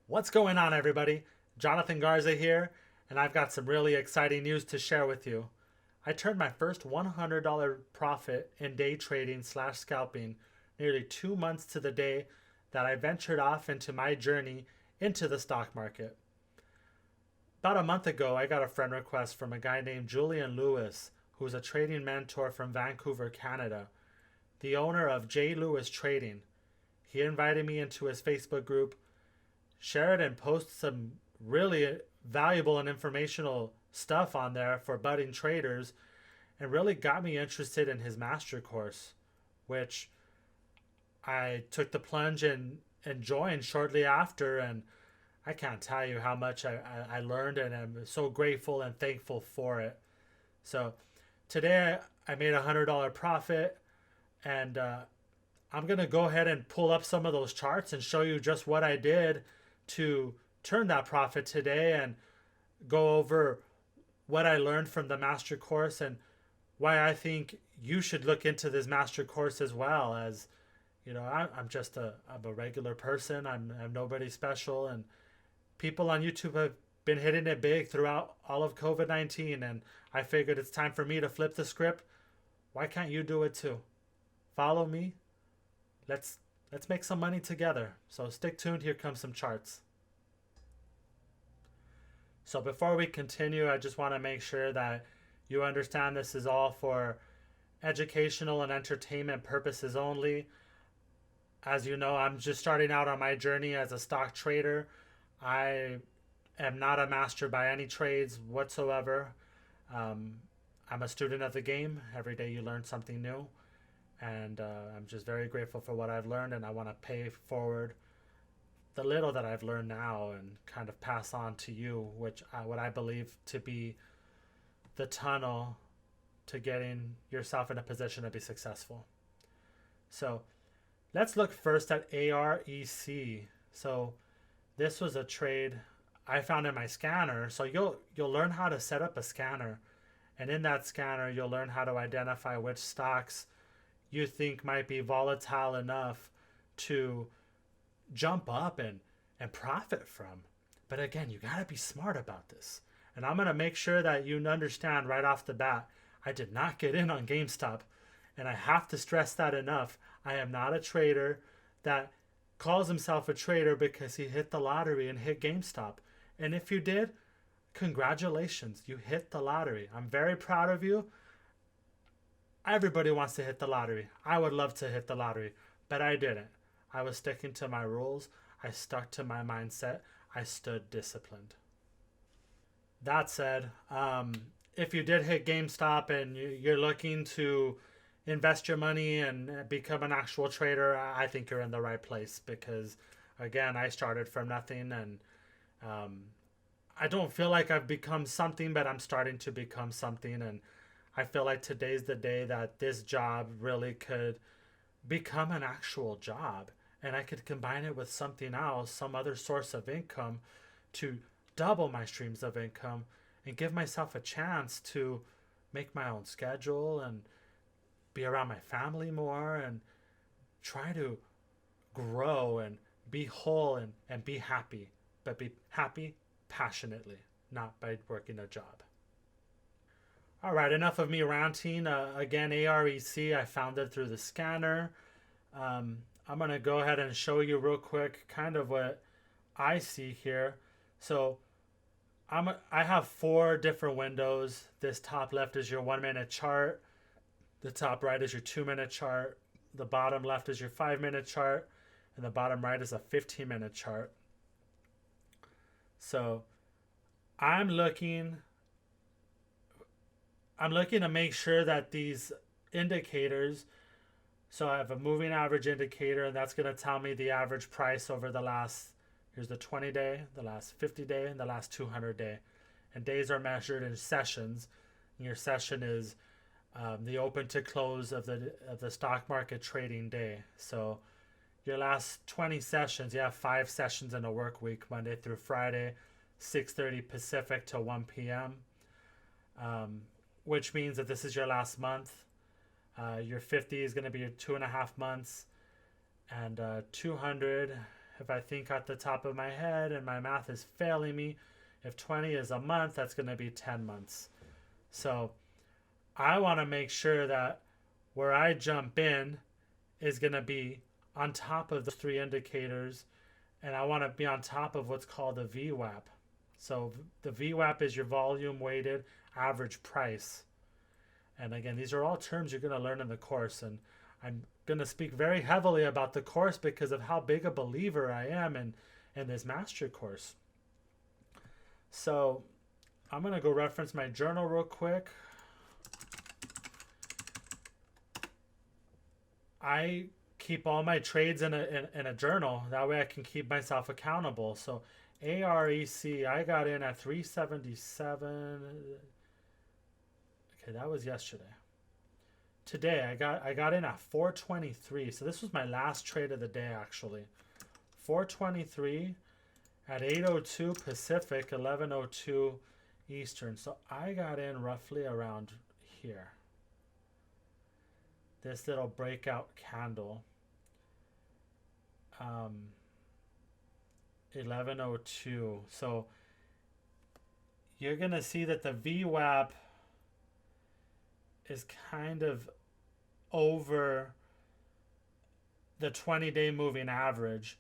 What's going on, everybody? Jonathan Garza here, and I've got some really exciting news to share with you. I turned my first $100 profit in day trading slash scalping nearly 2 months to the day that I ventured off into my journey into the stock market. About a month ago, I got a friend request from a guy named Julian Lewis, who's a trading mentor from Vancouver, Canada, the owner of J. Lewis Trading. He invited me into his Facebook group, shared and post some really valuable and informational stuff on there for budding traders, and really got me interested in his master course, which I took the plunge and joined shortly after. And I can't tell you how much I learned, and I'm so grateful and thankful for it. So today I made $100 profit, and I'm going to go ahead and pull up some of those charts and show you just what I did to turn that profit today, and go over what I learned from the master course and why I think you should look into this master course as well. As you know, I'm a regular person. I'm nobody special, and people on YouTube have been hitting it big throughout all of COVID-19, and I figured it's time for me to flip the script. Why can't you do it too? Follow me. Let's make some money together. So stick tuned. Here comes some charts. So before we continue, I just want to make sure that you understand this is all for educational and entertainment purposes only. As you know, I'm just starting out on my journey as a stock trader. I am not a master by any trades whatsoever. I'm a student of the game. Every day you learn something new. And I'm just very grateful for what I've learned, and I want to pay forward the little that I've learned now and kind of pass on to you, what I believe to be the tunnel to getting yourself in a position to be successful. So let's look first at AREC. So this was a trade I found in my scanner. So you'll learn how to set up a scanner, and in that scanner you'll learn how to identify which stocks you think might be volatile enough to jump up and profit from. But again, you got to be smart about this. And I'm going to make sure that you understand right off the bat, I did not get in on GameStop. And I have to stress that enough. I am not a trader that calls himself a trader because he hit the lottery and hit GameStop. And if you did, congratulations, you hit the lottery. I'm very proud of you. Everybody wants to hit the lottery. I would love to hit the lottery, but I didn't. I was sticking to my rules. I stuck to my mindset. I stood disciplined. That said, if you did hit GameStop and you're looking to invest your money and become an actual trader, I think you're in the right place, because again, I started from nothing, and I don't feel like I've become something, but I'm starting to become something. And I feel like today's the day that this job really could become an actual job, and I could combine it with something else, some other source of income, to double my streams of income and give myself a chance to make my own schedule and be around my family more and try to grow and be whole and be happy, but be happy passionately, not by working a job. All right, enough of me ranting. Again, AREC, I found it through the scanner. I'm going to go ahead and show you real quick kind of what I see here. So I have 4 different windows. This top left is your 1-minute chart. The top right is your 2-minute chart. The bottom left is your 5-minute chart. And the bottom right is a 15-minute chart. So I'm looking to make sure that these indicators, so I have a moving average indicator, and that's going to tell me the average price over the last, here's the 20-day, the last 50-day, and the last 200-day. And days are measured in sessions. And your session is the open to close of the stock market trading day. So your last 20 sessions, you have 5 sessions in a work week, Monday through Friday, 6:30 Pacific to 1 p.m. Which means that this is your last month. Your 50 is going to be your 2.5 months, and 200 if I think at the top of my head and my math is failing me, if 20 is a month, that's going to be 10 months. So I want to make sure that where I jump in is going to be on top of the three indicators, and I want to be on top of what's called a VWAP. So the VWAP is your volume weighted average price. And again, these are all terms you're going to learn in the course, and I'm going to speak very heavily about the course because of how big a believer I am in this master course. So I'm going to go reference my journal real quick. I keep all my trades in a journal. That way I can keep myself accountable. So AREC, I got in at 377. Okay, that was yesterday. Today I got in at 423. So this was my last trade of the day actually. 423 at 8:02 Pacific, 11:02 Eastern. So I got in roughly around here. This little breakout candle. 11:02. So you're going to see that the VWAP is kind of over the 20-day moving average.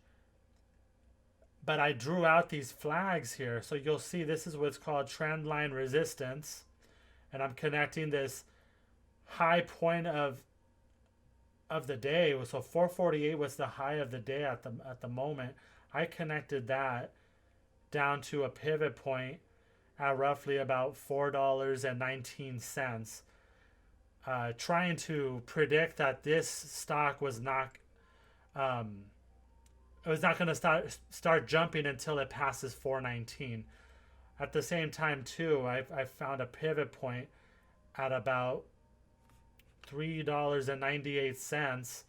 But I drew out these flags here. So you'll see this is what's called trend line resistance. And I'm connecting this high point of the day. So 448 was the high of the day at the moment. I connected that down to a pivot point at roughly about $4.19. Trying to predict that this stock was not it was not going to start jumping until it passes 419. At the same time too, I found a pivot point at about $3.98,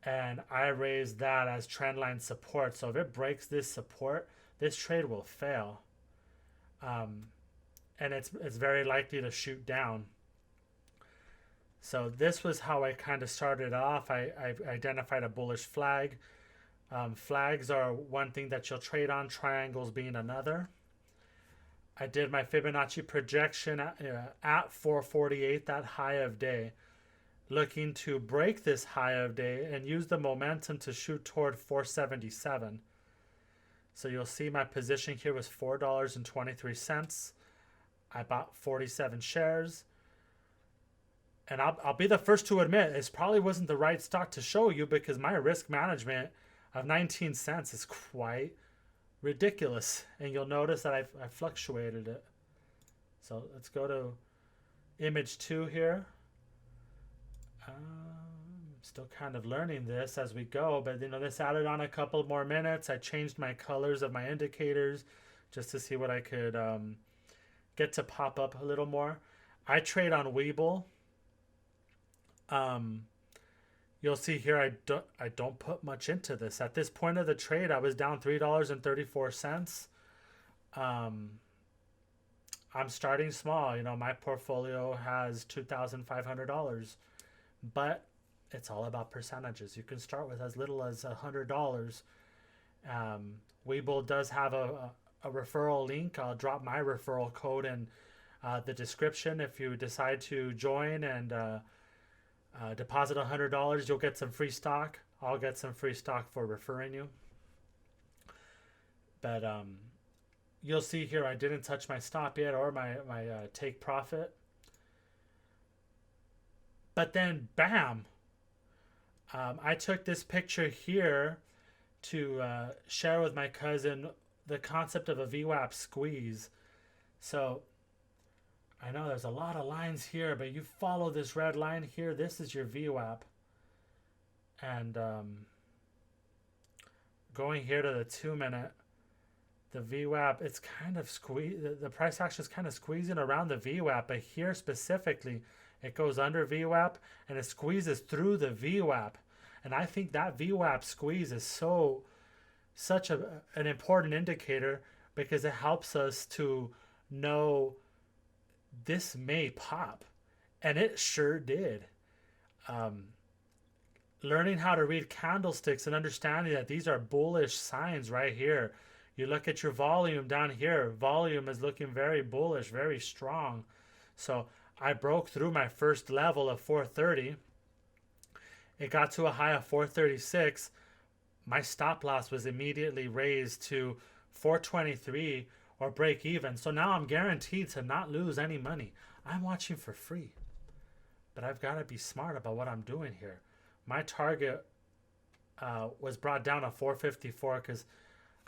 and I raised that as trendline support. So if it breaks this support, this trade will fail, and it's very likely to shoot down. So this was how I kind of started off. I identified a bullish flag. Flags are one thing that you'll trade on, triangles being another. I did my Fibonacci projection at 448, that high of day, looking to break this high of day and use the momentum to shoot toward 477. So you'll see my position here was $4.23. I bought 47 shares. And I'll be the first to admit, it probably wasn't the right stock to show you because my risk management of 19 cents is quite ridiculous. And you'll notice that I fluctuated it. So let's go to image 2 here. Still kind of learning this as we go, but this added on a couple more minutes. I changed my colors of my indicators just to see what I could get to pop up a little more. I trade on Webull. You'll see here I don't put much into this. At this point of the trade, I was down $3.34. I'm starting small. My portfolio has $2,500, but it's all about percentages. You can start with as little as $100. Webull does have a referral link. I'll drop my referral code in the description. If you decide to join and deposit $100, you'll get some free stock. I'll get some free stock for referring you. But you'll see here I didn't touch my stop yet or my take profit. But then, bam! I took this picture here to share with my cousin the concept of a VWAP squeeze. So I know there's a lot of lines here, but you follow this red line here. This is your VWAP. And going here to the 2-minute, the VWAP, it's kind of the price action is kind of squeezing around the VWAP, but here specifically, it goes under VWAP and it squeezes through the VWAP. And I think that VWAP squeeze is such an important indicator because it helps us to know this may pop. And it sure did. learning how to read candlesticks and understanding that these are bullish signs right here. You look at your volume down here, volume is looking very bullish, very strong. So I broke through my first level of 430. It got to a high of 436. My stop loss was immediately raised to 423 or break even. So now I'm guaranteed to not lose any money. I'm watching for free. But I've got to be smart about what I'm doing here. My target was brought down to 454 because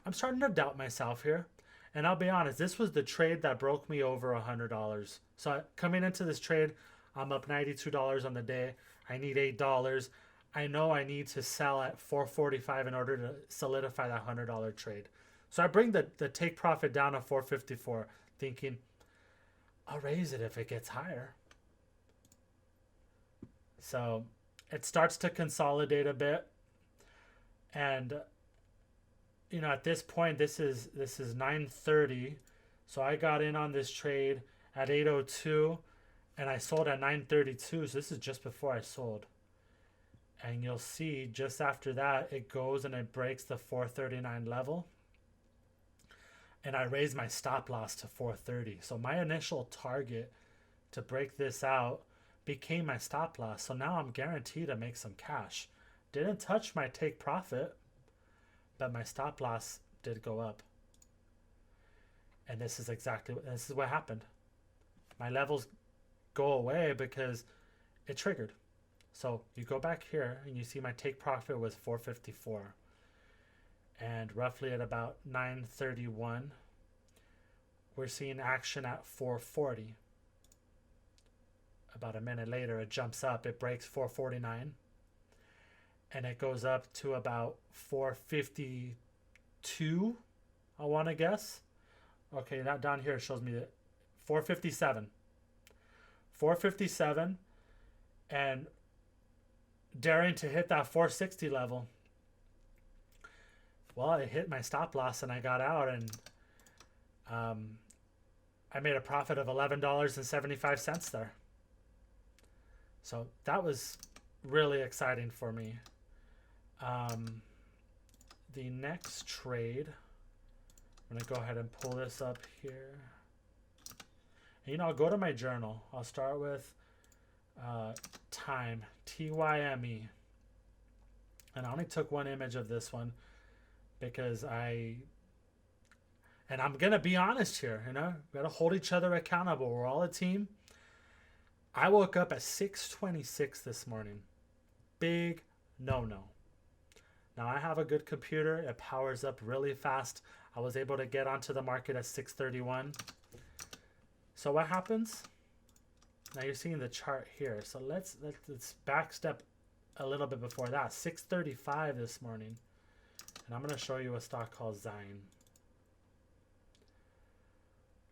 I'm starting to doubt myself here. And I'll be honest, this was the trade that broke me over $100. So coming into this trade, I'm up $92 on the day. I need $8. I know I need to sell at 445 in order to solidify that $100 trade. So I bring the take profit down to 454, thinking I'll raise it if it gets higher. So it starts to consolidate a bit, and you know, at this point, this is 9:30, so I got in on this trade at 8:02, and I sold at 9:32. So this is just before I sold, and you'll see just after that it goes and it breaks the 439 level, and I raised my stop loss to 430. So my initial target to break this out became my stop loss. So now I'm guaranteed to make some cash. Didn't touch my take profit, but my stop loss did go up. And this is what happened. My levels go away because it triggered. So you go back here and you see my take profit was 454. And roughly at about 9:31, we're seeing action at 440. About a minute later, it jumps up, it breaks 449, and it goes up to about 452, I want to guess. Okay, that down here shows me that 457. 457, and daring to hit that 460 level. Well, it hit my stop loss and I got out, and I made a profit of $11.75 there. So that was really exciting for me. The next trade, I'm going to go ahead and pull this up here. And, you know, I'll go to my journal. I'll start with TYME, TYME. And I only took one image of this one because and I'm going to be honest here, you know, we got to hold each other accountable. We're all a team. I woke up at 6:26 this morning. Big no-no. Now I have a good computer. It powers up really fast. I was able to get onto the market at 6:31. So what happens? Now you're seeing the chart here. So let's back step a little bit before that. 6:35 this morning. And I'm going to show you a stock called ZYNE.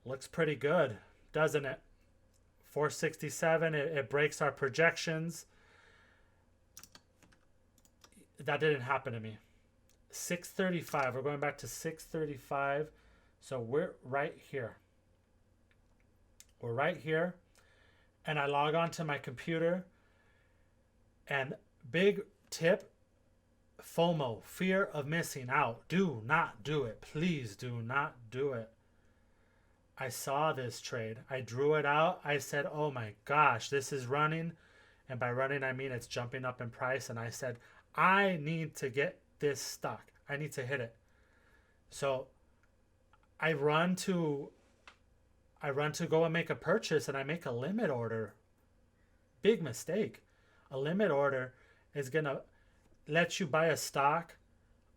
Looks pretty good, doesn't it? 467, it breaks our projections. That didn't happen to me. 635, we're going back to 635. So we're right here. We're right here. And I log on to my computer. And big tip, FOMO, fear of missing out. Do not do it. Please do not do it. I saw this trade. I drew it out. I said, oh my gosh, this is running. And by running, I mean it's jumping up in price. And I said, I need to get this stock. I need to hit it. So I run to go and make a purchase, and I make a limit order. Big mistake. A limit order is going to let you buy a stock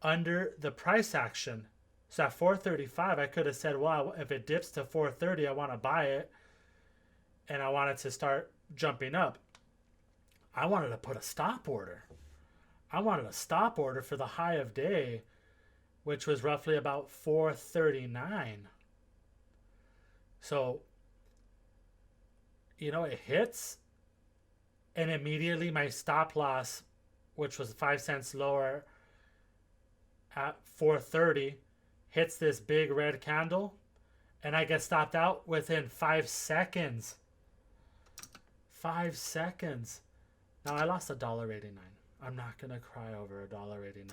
under the price action. So at 435, I could have said, well, if it dips to 430, I want to buy it. And I want it to start jumping up. I wanted to put a stop order. I wanted a stop order for the high of day, which was roughly about 439. So, you know, it hits, and immediately my stop loss, which was 5 cents lower at 430, hits this big red candle, and I get stopped out within 5 seconds. 5 seconds. Now I lost $1.89. I'm not going to cry over $1.89.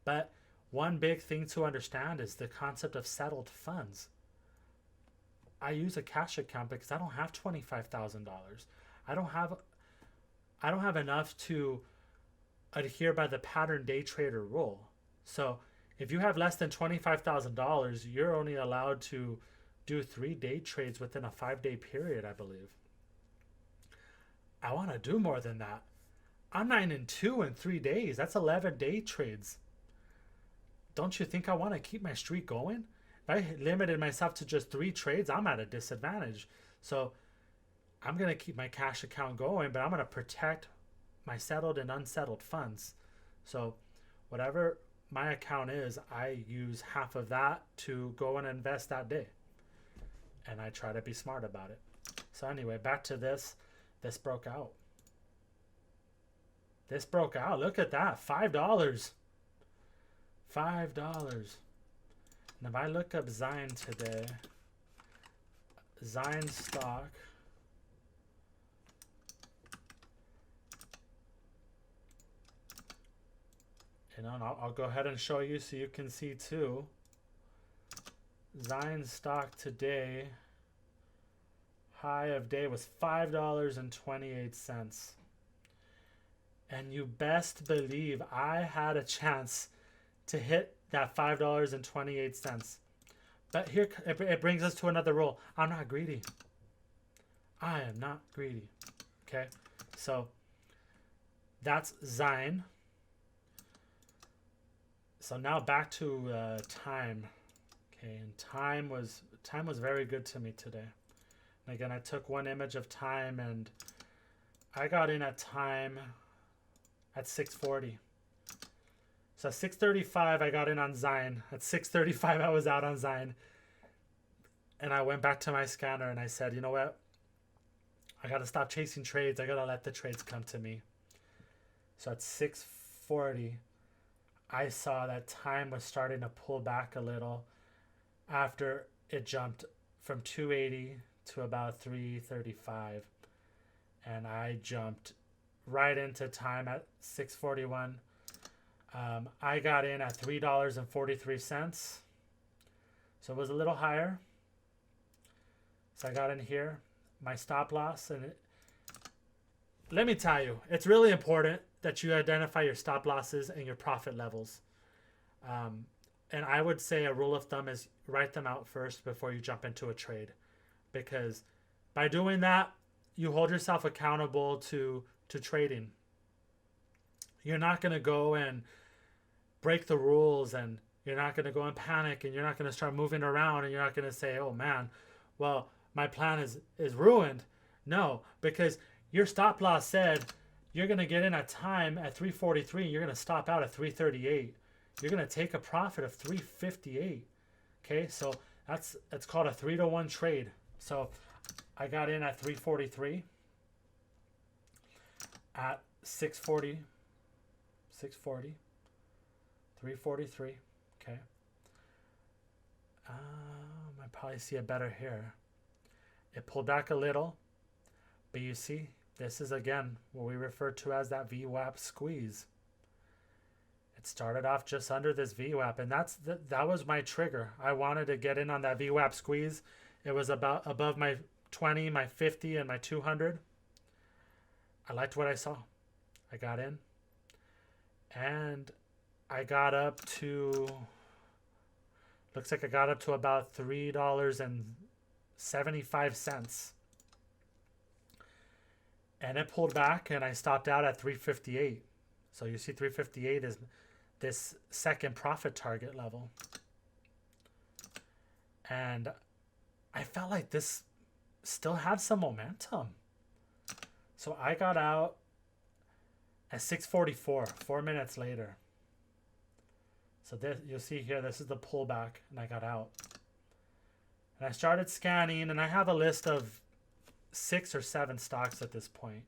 But one big thing to understand is the concept of settled funds. I use a cash account because I don't have $25,000. I don't have enough to adhere by the pattern day trader rule. So if you have less than $25,000, you're only allowed to do 3 day trades within a 5-day period, I believe. I want to do more than that. I'm 9 and 2 in 3 days. That's 11 day trades. Don't you think I want to keep my streak going? If I limited myself to just 3 trades, I'm at a disadvantage. So I'm going to keep my cash account going, but I'm going to protect my settled and unsettled funds. So whatever my account is, I use half of that to go and invest that day. And I try to be smart about it. So anyway, back to this. This broke out. This broke out. Look at that. $5. $5. And if I look up ZYNE today, ZYNE stock, and I'll go ahead and show you so you can see too. ZYNE stock today, high of day was $5.28. And you best believe I had a chance to hit that $5.28. But here it brings us to another rule. I'm not greedy. I am not greedy. Okay, so that's ZYNE. So now back to TYME. Okay, and TYME was very good to me today. And again, I took one image of TYME and I got in at TYME at 640. So at 635 I got in on ZYNE. At 635 I was out on ZYNE. And I went back to my scanner and I said, you know what? I got to stop chasing trades. I got to let the trades come to me. So at 640 I saw that TYME was starting to pull back a little after it jumped from 280 to about 335. And I jumped right into TYME at 641. I got in at $3.43. So it was a little higher. So I got in here, my stop loss. And let me tell you, it's really important that you identify your stop losses and your profit levels. And I would say a rule of thumb is write them out first before you jump into a trade. Because by doing that, you hold yourself accountable to trading. You're not going to go and break the rules, and you're not going to go and panic, and you're not going to start moving around, and you're not going to say, oh man, well, my plan is ruined. No, because your stop loss said you're going to get in at TYME at 343, and you're going to stop out at 338. You're going to take a profit of 358. Okay, so that's called a 3-to-1 trade. So I got in at 343 at 640, 343. Okay. I probably see it better here. It pulled back a little, but you see, this is again what we refer to as that VWAP squeeze. It started off just under this VWAP, and that was my trigger. I wanted to get in on that VWAP squeeze. It was about above my 20, my 50, and my 200. I liked what I saw. I got in, and I got up to, looks like I got up to about $3.75. And it pulled back, and I stopped out at 358. So you see 358 is this second profit target level. And I felt like this still had some momentum. So I got out at 644, 4 minutes later. So this, you'll see here, this is the pullback, and I got out. And I started scanning, and I have a list of 6 or 7 stocks at this point.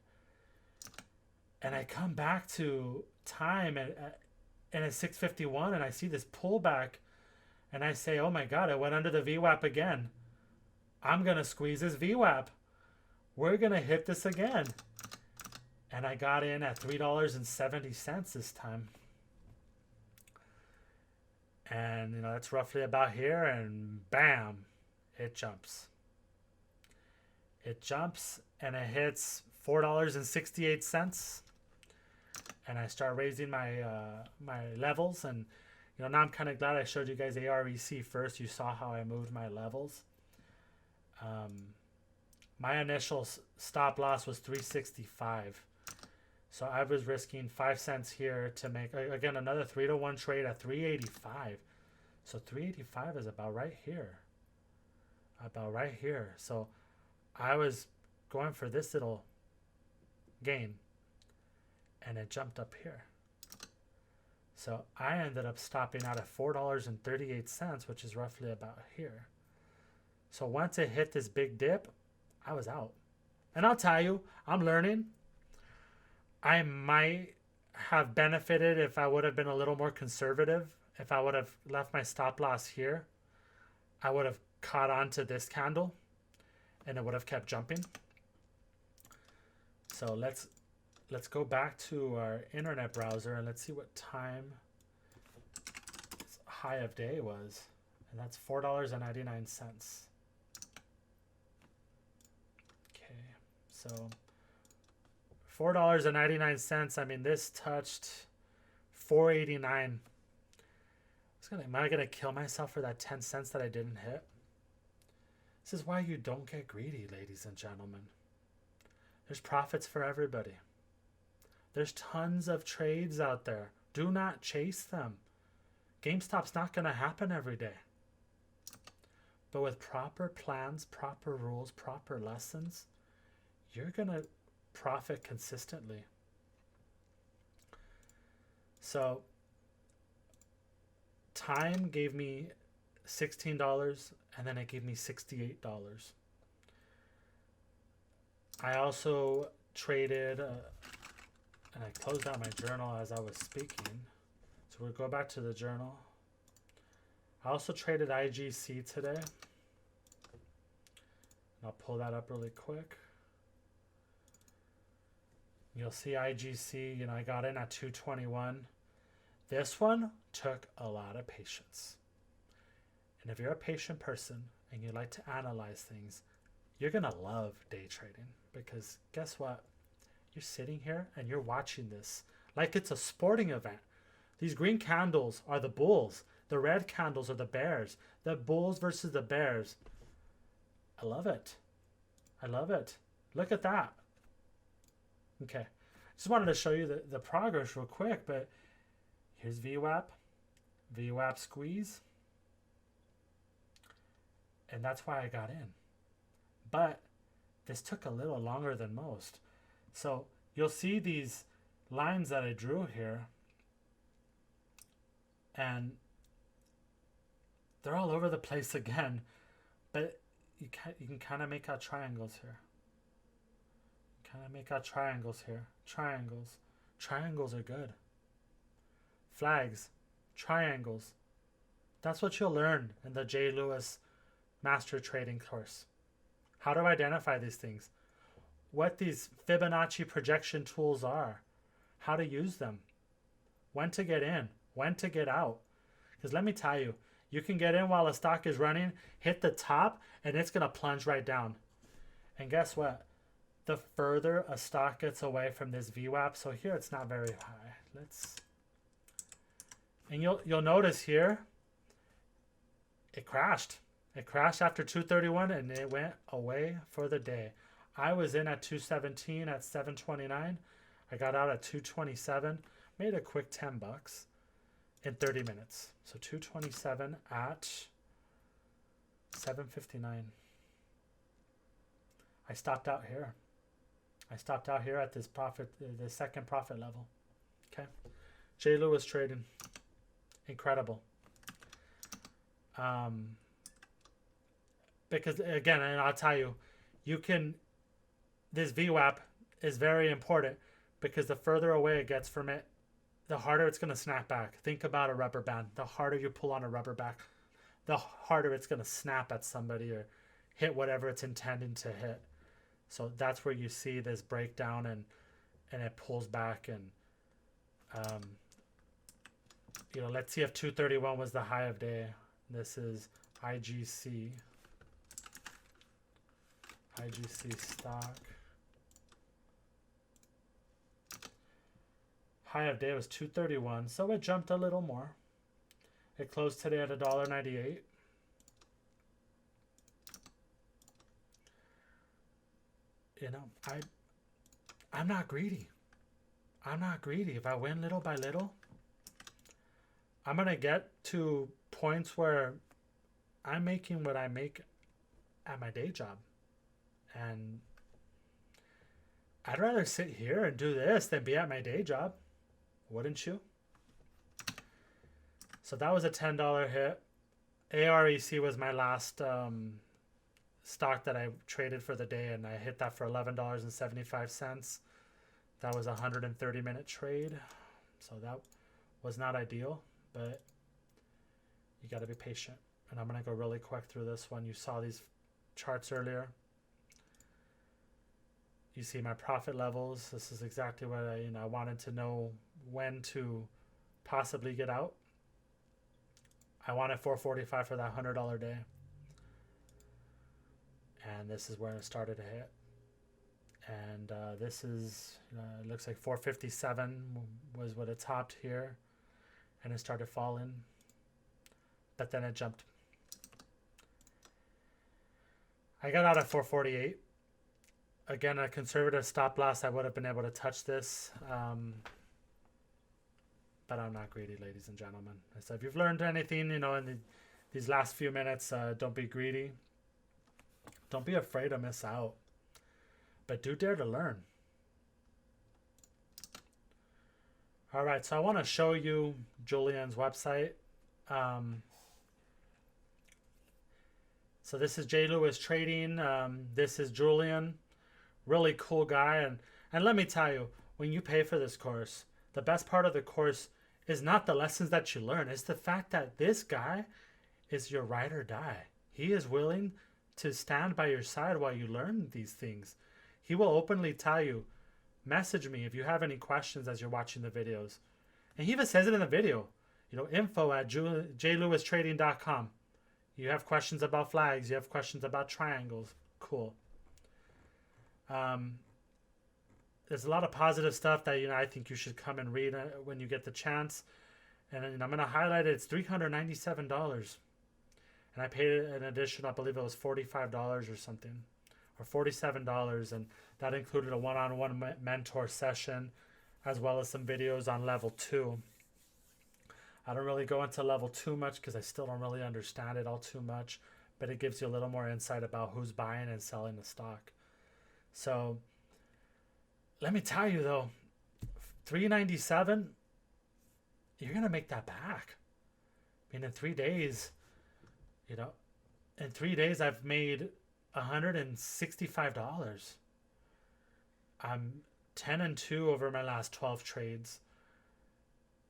And I come back to TYME and it's 651, and I see this pullback, and I say, oh my God, I went under the VWAP again. I'm going to squeeze this VWAP. We're going to hit this again. And I got in at $3.70 this time. And, you know, that's roughly about here, and bam, it jumps. It jumps, and it hits $4.68. And I start raising my my levels. And, you know, now I'm kind of glad I showed you guys AREC first. You saw how I moved my levels. My initial stop loss was 365. So I was risking 5 cents here to make, again, another 3-to-1 trade at 385. So 385 is about right here. About right here. So I was going for this little gain. And it jumped up here. So I ended up stopping out at $4.38, which is roughly about here. So once it hit this big dip, I was out. And I'll tell you, I'm learning. I might have benefited if I would have been a little more conservative. If I would have left my stop loss here, I would have caught on to this candle and it would have kept jumping. So let's go back to our internet browser and let's see what time this high of day was. And that's $4.99. Okay, so $4.99. I mean, this touched $4.89. Am I gonna kill myself for that 10 cents that I didn't hit? This is why you don't get greedy, ladies and gentlemen. There's profits for everybody. There's tons of trades out there. Do not chase them. GameStop's not gonna happen every day. But with proper plans, proper rules, proper lessons, you're gonna profit consistently. So TYME gave me $16 and then it gave me $68. I also traded and I closed out my journal as I was speaking. So we'll go back to the journal. I also traded IGC today. And I'll pull that up really quick. You'll see IGC, you know, I got in at 221. This one took a lot of patience. And if you're a patient person and you like to analyze things, you're going to love day trading. Because guess what? You're sitting here and you're watching this like it's a sporting event. These green candles are the bulls. The red candles are the bears. The bulls versus the bears. I love it. I love it. Look at that. Okay. Just wanted to show you the progress real quick, but here's VWAP. VWAP squeeze. And that's why I got in. But this took a little longer than most. So you'll see these lines that I drew here. And they're all over the place again. But you can kind of make out triangles here. Kind of make out triangles here. Triangles. Triangles are good. Flags. Triangles. That's what you'll learn in the J. Lewis Master Trading course. How to identify these things. What these Fibonacci projection tools are. How to use them. When to get in. When to get out. Because let me tell you, you can get in while a stock is running, hit the top, and it's going to plunge right down. And guess what? The further a stock gets away from this VWAP, so here it's not very high. And you'll notice here, it crashed. It crashed after 231 and it went away for the day. I was in at 217 at 729. I got out at 227, made a quick 10 bucks in 30 minutes. So 227 at 759. I stopped out here. I stopped out here at this profit, the second profit level. Okay. J. Lewis trading. Incredible. Because again, and I'll tell you, this VWAP is very important because the further away it gets from it, the harder it's going to snap back. Think about a rubber band. The harder you pull on a rubber band, the harder it's going to snap at somebody or hit whatever it's intending to hit. So that's where you see this breakdown and it pulls back, and you know, let's see if 231 was the high of day. This is IGC stock. High of day was 231, so it jumped a little more. It closed today at $1.98. You know, I'm not greedy. I'm not greedy. If I win little by little, I'm gonna get to points where I'm making what I make at my day job, and I'd rather sit here and do this than be at my day job. Wouldn't you? So that was a $10 hit. AREC was my last stock that I traded for the day, and I hit that for $11.75. That was a 130-minute trade, so that was not ideal, but you got to be patient. And I'm going to go really quick through this one. You saw these charts earlier. You see my profit levels. This is exactly what I wanted to know when to possibly get out. I wanted 445 for that $100 day. And this is where it started to hit. And this is, it looks like 457 was what it topped here. And it started falling. But then it jumped. I got out at 448. Again, a conservative stop loss, I would have been able to touch this. But I'm not greedy, ladies and gentlemen. So if you've learned anything, in these last few minutes, don't be greedy. Don't be afraid to miss out. But do dare to learn. All right, so I want to show you Julian's website. So this is J. Lewis Trading. This is Julian. Really cool guy. And let me tell you, when you pay for this course, the best part of the course is not the lessons that you learn. It's the fact that this guy is your ride or die. He is willing to stand by your side while you learn these things. He will openly tell you, message me if you have any questions as you're watching the videos. And he even says it in the video, info@jlewistrading.com. You have questions about flags, you have questions about triangles. Cool. There's a lot of positive stuff that I think you should come and read when you get the chance. And I'm going to highlight it. It's $397. And I paid an additional, I believe it was $45 or something, or $47. And that included a one-on-one mentor session, as well as some videos on level 2. I don't really go into level 2 much because I still don't really understand it all too much, but it gives you a little more insight about who's buying and selling the stock. So let me tell you though, $397, you're going to make that back. I mean, in 3 days, in 3 days, I've made $165. I'm 10-2 over my last 12 trades.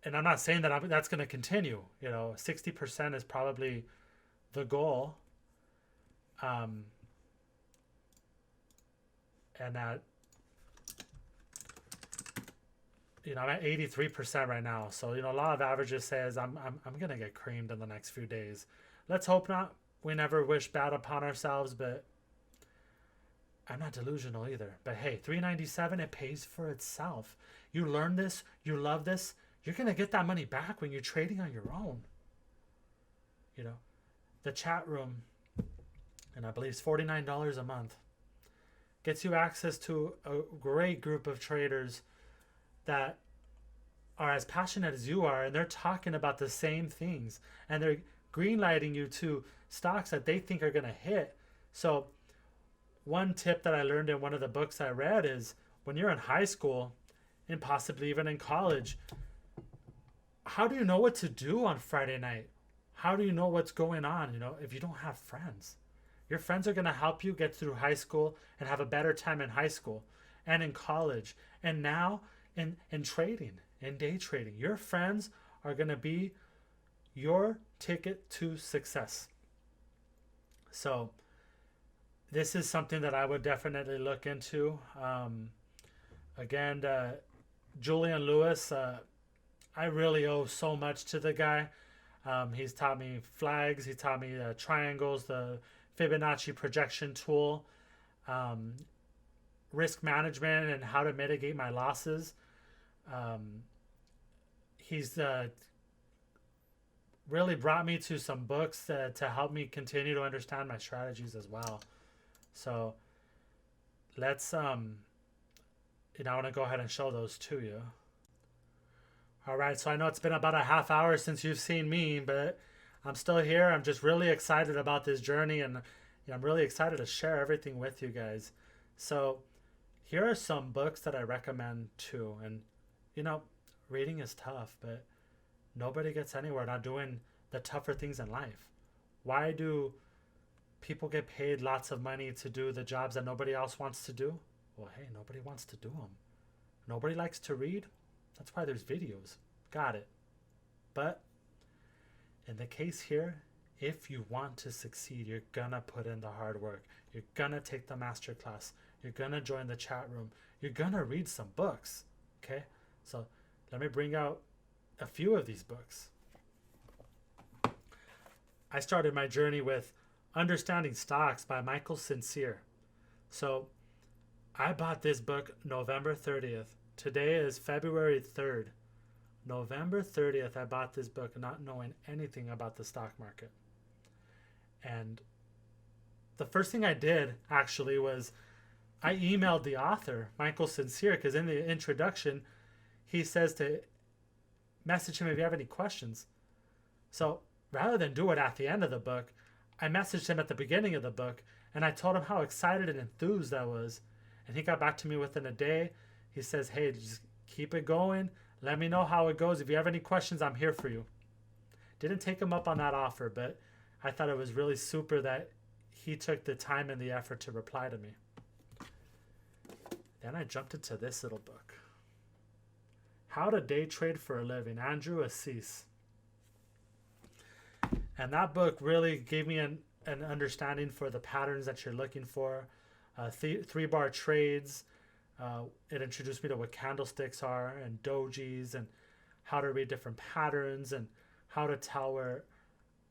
And I'm not saying that that's going to continue. 60% is probably the goal. And that, I'm at 83% right now. So, a lot of averages says I'm going to get creamed in the next few days. Let's hope not. We never wish bad upon ourselves, but I'm not delusional either. But hey, $397, it pays for itself. You learn this, you love this, you're going to get that money back when you're trading on your own. The chat room, and I believe it's $49 a month, gets you access to a great group of traders that are as passionate as you are, and they're talking about the same things, and they're greenlighting you to stocks that they think are going to hit. So one tip that I learned in one of the books I read is when you're in high school and possibly even in college, how do you know what to do on Friday night? How do you know what's going on, if you don't have friends? Your friends are going to help you get through high school and have a better time in high school and in college and now in trading, in day trading. Your friends are going to be your ticket to success. So this is something that I would definitely look into. Again, Julian Lewis, I really owe so much to the guy. He's taught me flags, he taught me triangles, the Fibonacci projection tool, um, risk management, and how to mitigate my losses. Um, he's really brought me to some books to help me continue to understand my strategies as well. So let's I want to go ahead and show those to you. All right, so I know it's been about a half hour since you've seen me, but I'm still here. I'm just really excited about this journey, and I'm really excited to share everything with you guys. So here are some books that I recommend too. And reading is tough, but nobody gets anywhere not doing the tougher things in life. Why do people get paid lots of money to do the jobs that nobody else wants to do? Well, hey, nobody wants to do them. Nobody likes to read. That's why there's videos. Got it. But in the case here, if you want to succeed, you're gonna put in the hard work. You're gonna take the master class. You're gonna join the chat room. You're gonna read some books. Okay? So let me bring out a few of these books. I started my journey with Understanding Stocks by Michael Sincere. So I bought this book November 30th. Today is February 3rd. November 30th, I bought this book not knowing anything about the stock market. And the first thing I did actually was I emailed the author, Michael Sincere, because in the introduction, he says to message him if you have any questions. So rather than do it at the end of the book, I messaged him at the beginning of the book, and I told him how excited and enthused I was. And he got back to me within a day. He says, hey, just keep it going. Let me know how it goes. If you have any questions, I'm here for you. Didn't take him up on that offer, but I thought it was really super that he took the time and the effort to reply to me. Then I jumped into this little book. How to Day Trade for a Living, Andrew Assis. And that book really gave me an understanding for the patterns that you're looking for. Three-bar trades. It introduced me to what candlesticks are and dojis and how to read different patterns and how to tell where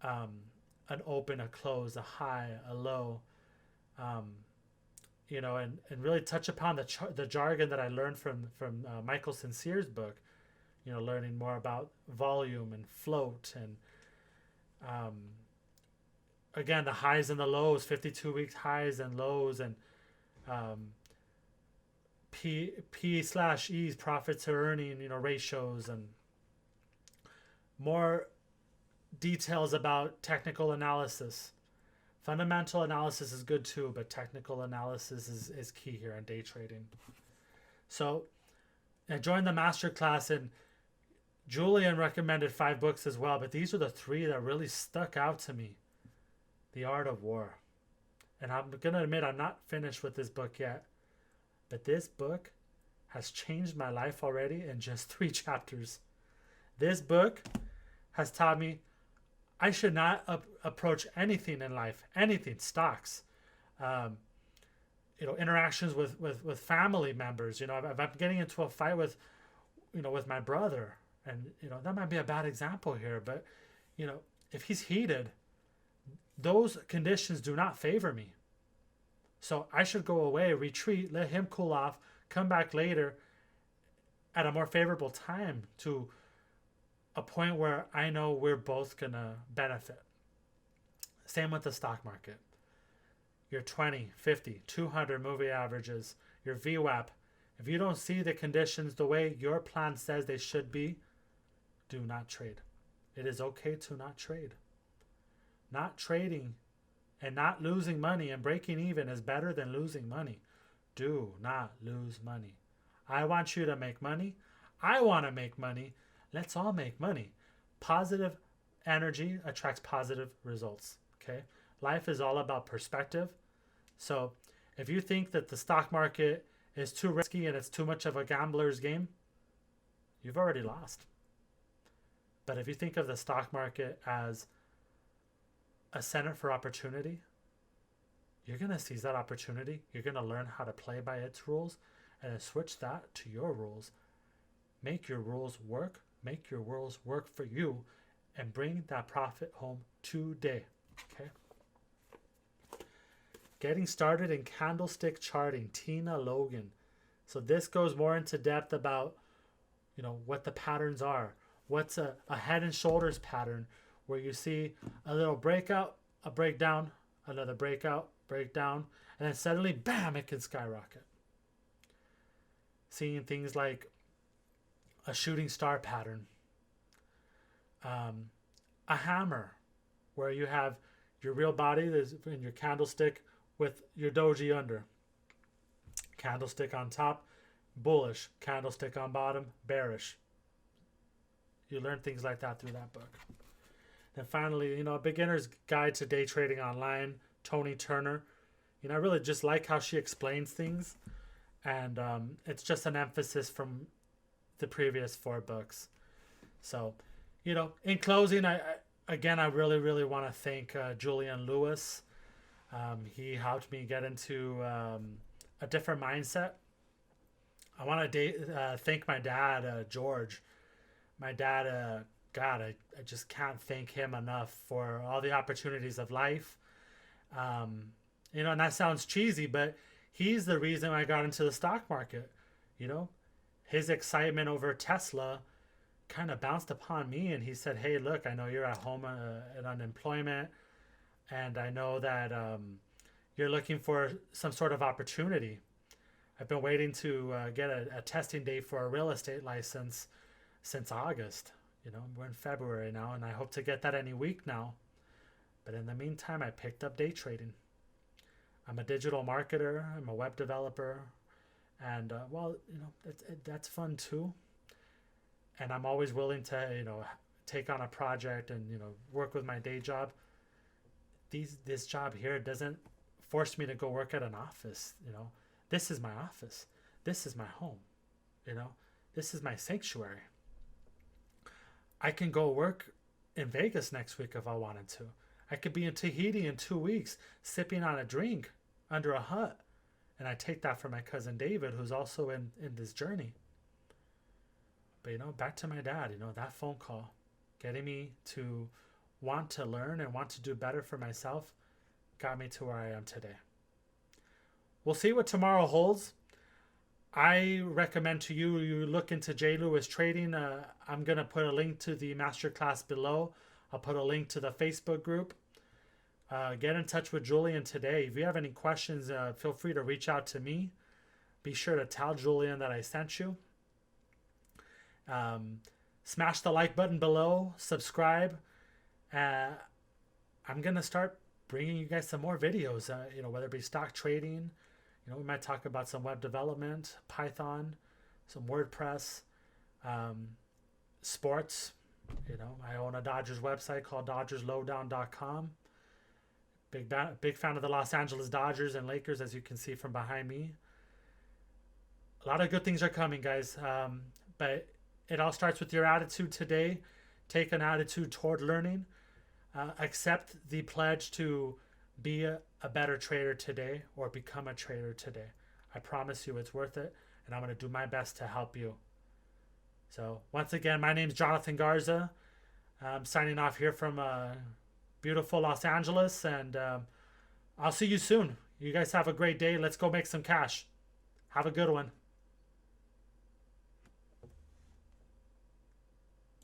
an open, a close, a high, a low, and really touch upon the jargon that I learned from Michael Sincere's book, learning more about volume and float and again, the highs and the lows, 52-week highs and lows, and P/E's profit to earning, ratios, and more details about technical analysis. Fundamental analysis is good too, but technical analysis is key here in day trading. So I joined the masterclass, and Julian recommended 5 books as well, but these are the 3 that really stuck out to me. The Art of War. And I'm going to admit I'm not finished with this book yet, but this book has changed my life already in just 3 chapters. This book has taught me I should not approach anything in life, anything, stocks, interactions with family members. If I'm getting into a fight with my brother, and that might be a bad example here, but if he's heated, those conditions do not favor me. So I should go away, retreat, let him cool off, come back later at a more favorable time to a point where I know we're both going to benefit. Same with the stock market. Your 20, 50, 200 moving averages, your VWAP. If you don't see the conditions the way your plan says they should be, do not trade. It is okay to not trade. Not trading and not losing money and breaking even is better than losing money. Do not lose money. I want you to make money. I want to make money. Let's all make money. Positive energy attracts positive results. Okay? Life is all about perspective. So if you think that the stock market is too risky and it's too much of a gambler's game, you've already lost. But if you think of the stock market as a center for opportunity, you're going to seize that opportunity. You're going to learn how to play by its rules, and then switch that to your rules. Make your rules work. Make your rules work for you, and bring that profit home today. Okay. Getting started in candlestick charting, Tina Logan. So this goes more into depth about, what the patterns are. What's a head and shoulders pattern, where you see a little breakout, a breakdown, another breakout, breakdown, and then suddenly, bam, it can skyrocket. Seeing things like a shooting star pattern, a hammer, where you have your real body in your candlestick with your doji under. Candlestick on top, bullish. Candlestick on bottom, bearish. You learn things like that through that book. Then finally, a beginner's guide to day trading online, Tony Turner. I really just like how she explains things, and it's just an emphasis from the previous 4 books. So, in closing, I really, really want to thank Julian Lewis. He helped me get into a different mindset. I want to thank my dad, George. My dad, God, I just can't thank him enough for all the opportunities of life. And that sounds cheesy, but he's the reason I got into the stock market. His excitement over Tesla kind of bounced upon me, and he said, hey, look, I know you're at home at unemployment, and I know that you're looking for some sort of opportunity. I've been waiting to get a testing date for a real estate license since August. We're in February now, and I hope to get that any week now. But in the meantime, I picked up day trading. I'm a digital marketer. I'm a web developer. And, that's fun too. And I'm always willing to, take on a project and, work with my day job. This job here doesn't force me to go work at an office. This is my office. This is my home. This is my sanctuary. I can go work in Vegas next week if I wanted to. I could be in Tahiti in 2 weeks, sipping on a drink under a hut. And I take that from my cousin David, who's also in this journey. But, back to my dad, that phone call, getting me to want to learn and want to do better for myself, got me to where I am today. We'll see what tomorrow holds. I recommend to you look into J. Lewis Trading. I'm going to put a link to the masterclass below. I'll put a link to the Facebook group. Get in touch with Julian today. If you have any questions, feel free to reach out to me. Be sure to tell Julian that I sent you. Smash the like button below. Subscribe. I'm going to start bringing you guys some more videos, whether it be stock trading. We might talk about some web development, Python, some WordPress, sports. I own a Dodgers website called DodgersLowdown.com. Big fan of the Los Angeles Dodgers and Lakers, as you can see from behind me. A lot of good things are coming, guys. But it all starts with your attitude today. Take an attitude toward learning. Accept the pledge to be a better trader today, or become a trader today. I promise you it's worth it, and I'm going to do my best to help you. So once again, my name's Jonathan Garza. I'm signing off here from beautiful Los Angeles, and I'll see you soon. You guys have a great day. Let's go make some cash. Have a good one.